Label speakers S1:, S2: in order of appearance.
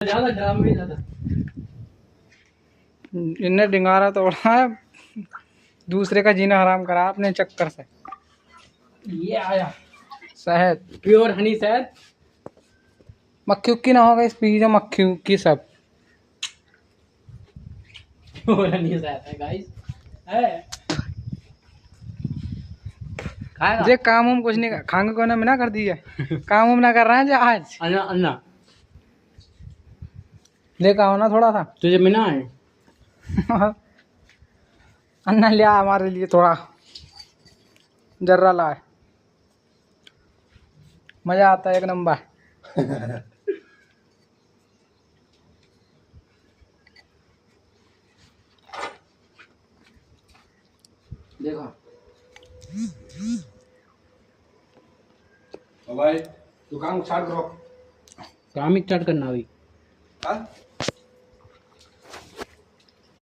S1: ज्यादा ड्राम भी ज्यादा
S2: इनने डिंगारा तोड़ा है, दूसरे का जीना हराम करा अपने चक्कर से।
S1: ये आया
S2: शहद,
S1: प्योर हनी शहद।
S2: मक्खी उक्की ना होगा इस पी जो मक्खी उक्की सब।
S1: प्योर हनी शहद है गाइस, है खाएगा।
S2: जे काम हम कुछ नहीं खांगे को ना मना कर दिया, काम हम ना कर रहे हैं जे आज।
S1: अन्ना अन्ना
S2: लेकर आओ ना थोड़ा सा।
S1: तुझे मिना है।
S2: अन्ना लिया हमारे लिए थोड़ा, जर्रा ला, मजा आता है एक नंबर।
S1: देखो
S2: भाई दुकान स्टार्ट करो।
S1: काम ही स्टार्ट करना अभी।
S2: हाँ?